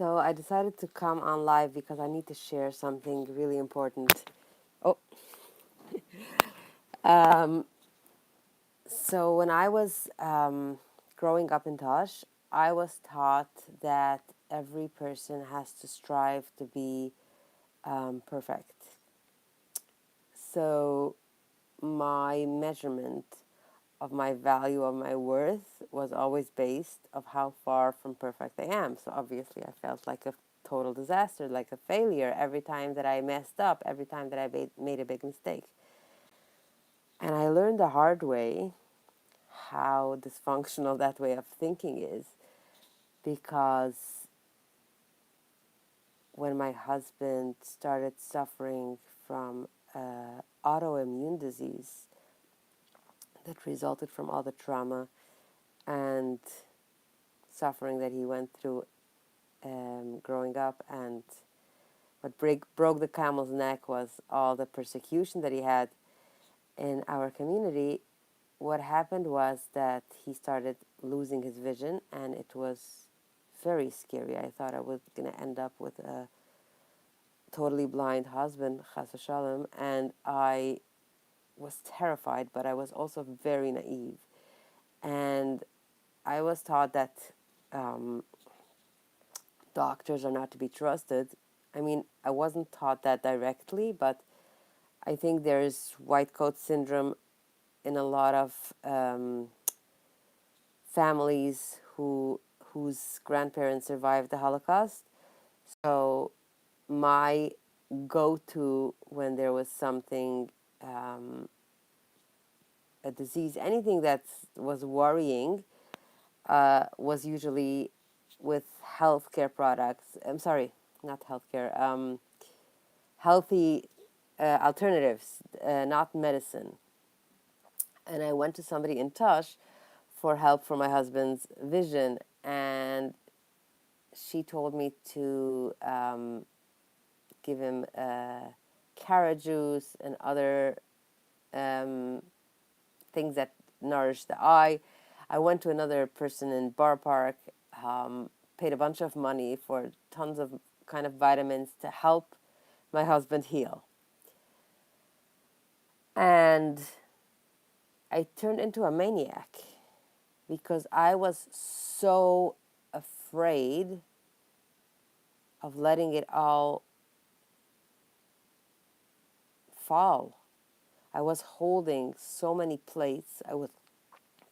So I decided to come on live because I need to share something really important. Oh, so when I was growing up in Tosh, I was taught that every person has to strive to be perfect. So my measurement of my value, of my worth, was always based of how far from perfect I am. So obviously I felt like a total disaster, like a failure every time that I messed up, every time that I made a big mistake. And I learned the hard way how dysfunctional that way of thinking is, because when my husband started suffering from autoimmune disease that resulted from all the trauma and suffering that he went through growing up, and what broke the camel's neck was all the persecution that he had in our community. What happened was that he started losing his vision, and it was very scary. I thought I was going to end up with a totally blind husband, chas v'shalom, and I was terrified, but I was also very naive. And I was taught that um, doctors are not to be trusted. I mean, I wasn't taught that directly, but I think there's white coat syndrome in a lot of families whose grandparents survived the Holocaust. So my go-to when there was something, a disease, anything that was worrying, was usually with healthcare products. I'm sorry, not healthcare. Healthy alternatives, not medicine. And I went to somebody in Tosh for help for my husband's vision, and she told me to give him carrot juice and other things that nourish the eye. I went to another person in Bar Park, paid a bunch of money for tons of kind of vitamins to help my husband heal. And I turned into a maniac because I was so afraid of letting it all fall. I was holding so many plates. I was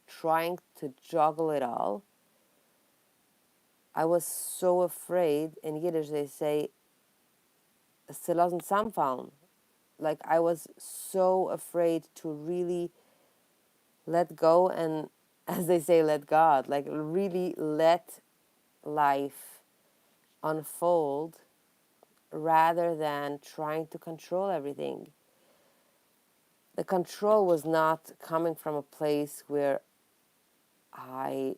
trying to juggle it all. I was so afraid. In Yiddish, they say, "Still samfallen." Like, I was so afraid to really let go and, as they say, let God. Like, really let life unfold rather than trying to control everything. The control was not coming from a place where I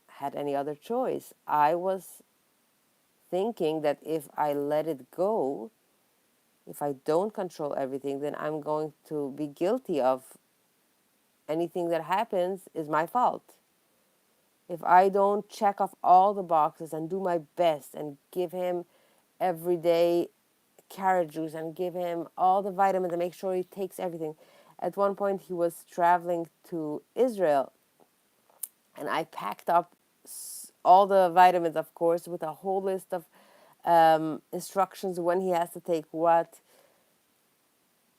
had any other choice. I was thinking that if I let it go, if I don't control everything, then I'm going to be guilty of anything that happens is my fault. If I don't check off all the boxes and do my best and give him every day carrot juice and give him all the vitamins and make sure he takes everything. At one point, he was traveling to Israel, and I packed up all the vitamins, of course, with a whole list of instructions when he has to take what.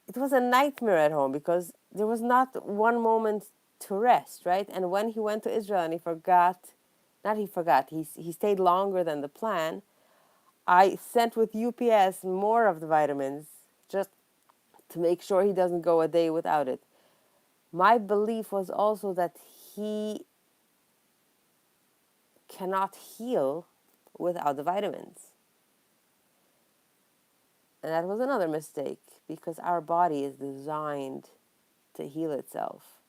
It was a nightmare at home because there was not one moment to rest, right? And when he went to Israel and he stayed longer than the plan. I sent with UPS more of the vitamins just to make sure he doesn't go a day without it. My belief was also that he cannot heal without the vitamins. And that was another mistake because our body is designed to heal itself.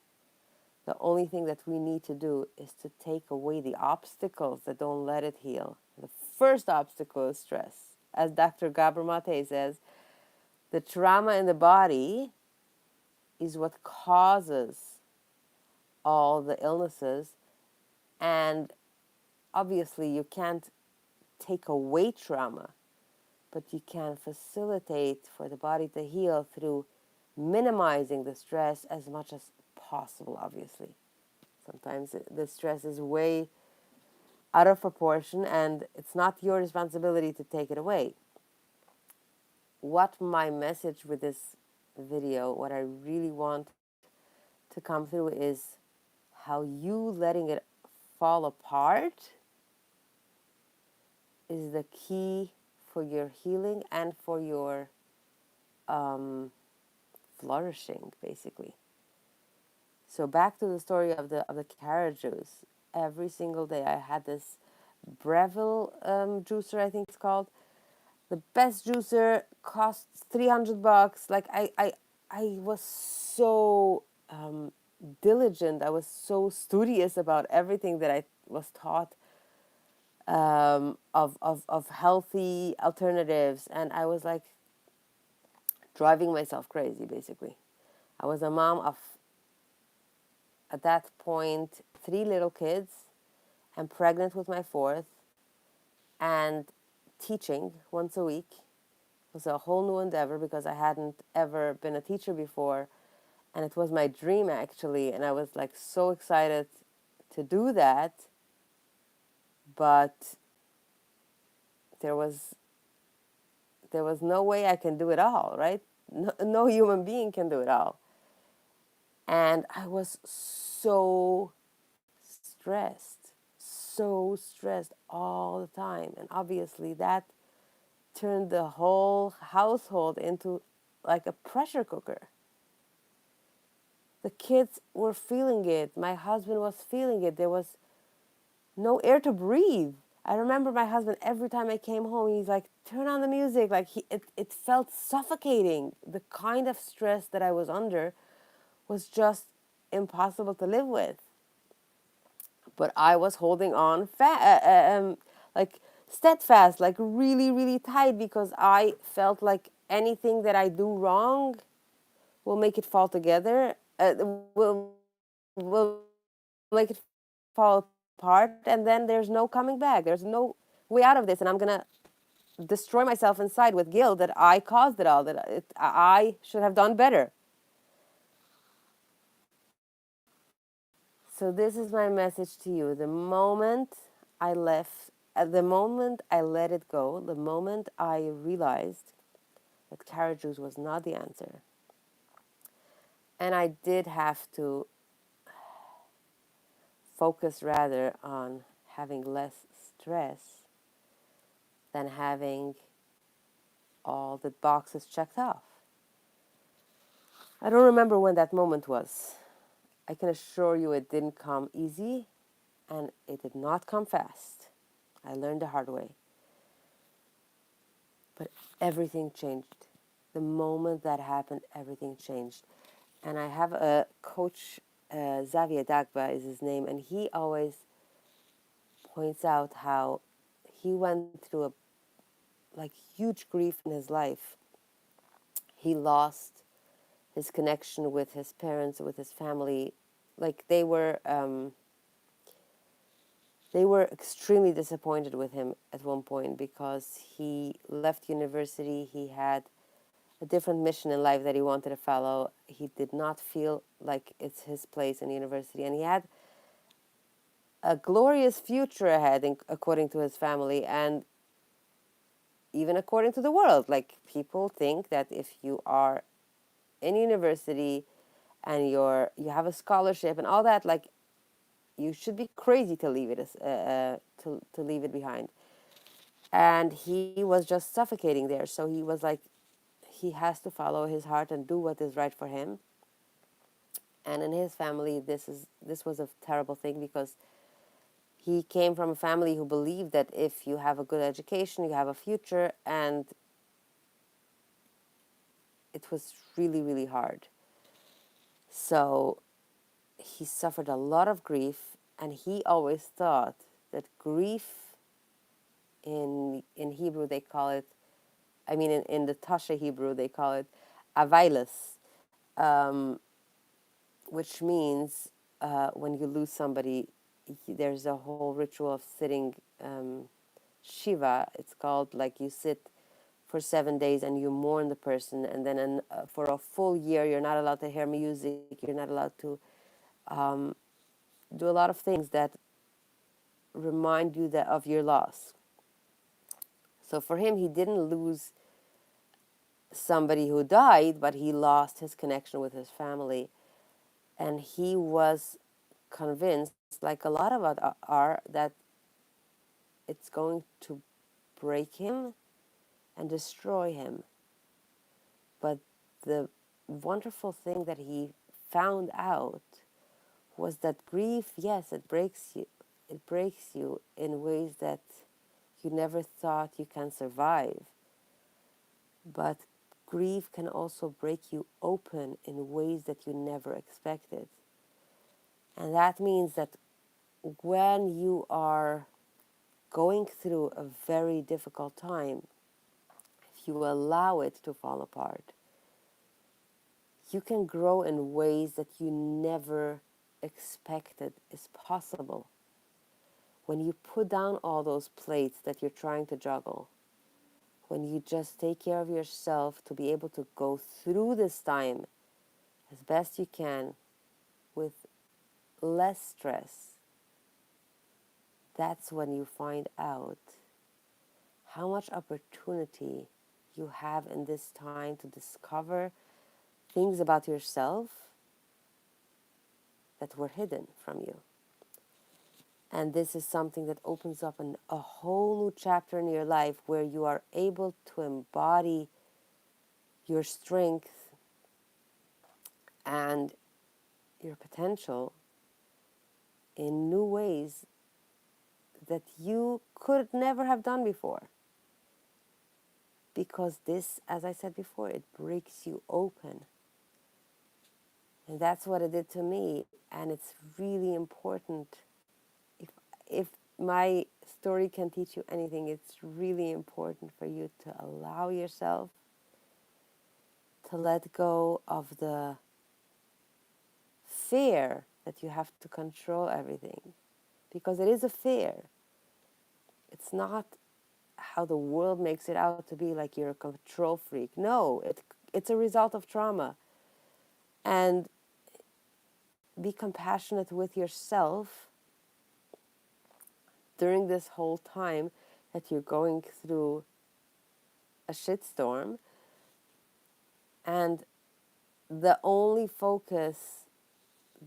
The only thing that we need to do is to take away the obstacles that don't let it heal. The first obstacle is stress. As Dr. Gabor Mate says, the trauma in the body is what causes all the illnesses, and obviously you can't take away trauma, but you can facilitate for the body to heal through minimizing the stress as much as possible, obviously. Sometimes the stress is way out of proportion, and it's not your responsibility to take it away. What my message with this video, what I really want to come through is how you letting it fall apart is the key for your healing and for your um, flourishing, basically. So back to the story of the carrot juice. Every single day, I had this Breville juicer, I think it's called. The best juicer costs $300. Like I was so diligent. I was so studious about everything that I was taught of healthy alternatives, and I was like driving myself crazy. Basically, I was a mom of, at that point, 3 little kids, and pregnant with my fourth, and teaching once a week. It was a whole new endeavor because I hadn't ever been a teacher before, and it was my dream actually, and I was like so excited to do that, but there was no way I can do it all, right? No human being can do it all. And I was so stressed all the time. And obviously, that turned the whole household into like a pressure cooker. The kids were feeling it. My husband was feeling it. There was no air to breathe. I remember my husband, every time I came home, he's like, turn on the music. Like it felt suffocating. The kind of stress that I was under was just impossible to live with. But I was holding on like steadfast, like really, really tight, because I felt like anything that I do wrong will make it fall together, will make it fall apart, and then there's no coming back. There's no way out of this, and I'm gonna destroy myself inside with guilt that I caused it all, that I should have done better. So this is my message to you. I left, at the moment I let it go, the moment I realized that carrot juice was not the answer, and I did have to focus rather on having less stress than having all the boxes checked off. I don't remember when that moment was. I can assure you it didn't come easy, and it did not come fast. I learned the hard way. But everything changed. The moment that happened, everything changed. And I have a coach, Xavier Dagba is his name, and he always points out how he went through a like huge grief in his life. He lost his connection with his parents, with his family. Like they were extremely disappointed with him at one point because he left university. He had a different mission in life that he wanted to follow. He did not feel like it's his place in university, and he had a glorious future ahead, according to his family, and even according to the world. Like, people think that if you are in university and you have a scholarship and all that, like, you should be crazy to leave it to leave it behind. And he was just suffocating there. So he was like, he has to follow his heart and do what is right for him. And in his family, this was a terrible thing, because he came from a family who believed that if you have a good education, you have a future, and it was really, really hard. So he suffered a lot of grief, and he always thought that grief, in Hebrew they call it, I mean in the Tasha Hebrew they call it availus, which means when you lose somebody, there's a whole ritual of sitting Shiva. It's called, like, you sit for 7 days and you mourn the person, and then for a full year you're not allowed to hear music, you're not allowed to um, do a lot of things that remind you that of your loss. So for him, he didn't lose somebody who died, but he lost his connection with his family. And he was convinced, like a lot of us are, that it's going to break him and destroy him. But the wonderful thing that he found out was that grief, yes, it breaks you. It breaks you in ways that you never thought you can survive. But grief can also break you open in ways that you never expected. And that means that when you are going through a very difficult time, if you allow it to fall apart, you can grow in ways that you never expected is possible. When you put down all those plates that you're trying to juggle, when you just take care of yourself to be able to go through this time as best you can with less stress, that's when you find out how much opportunity you have in this time to discover things about yourself that were hidden from you. And this is something that opens up a whole new chapter in your life where you are able to embody your strength and your potential in new ways that you could never have done before. Because this, as I said before, it breaks you open. And that's what it did to me. And it's really important. If my story can teach you anything, it's really important for you to allow yourself to let go of the fear that you have to control everything. Because it is a fear. It's not how the world makes it out to be, like you're a control freak. No, it's a result of trauma. And be compassionate with yourself during this whole time that you're going through a shitstorm. And the only focus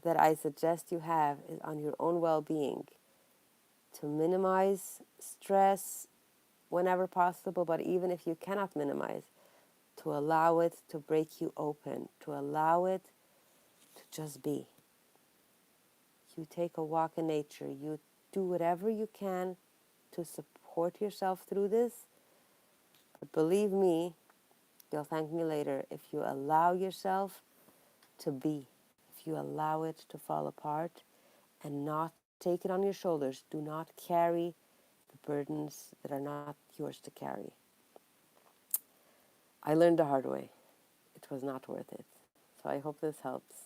that I suggest you have is on your own well-being, to minimize stress whenever possible, but even if you cannot minimize, to allow it to break you open, to allow it to just be. You take a walk in nature, you do whatever you can to support yourself through this. But believe me, you'll thank me later if you allow yourself to be, if you allow it to fall apart and not take it on your shoulders. Do not carry the burdens that are not yours to carry. I learned the hard way. It was not worth it. So I hope this helps.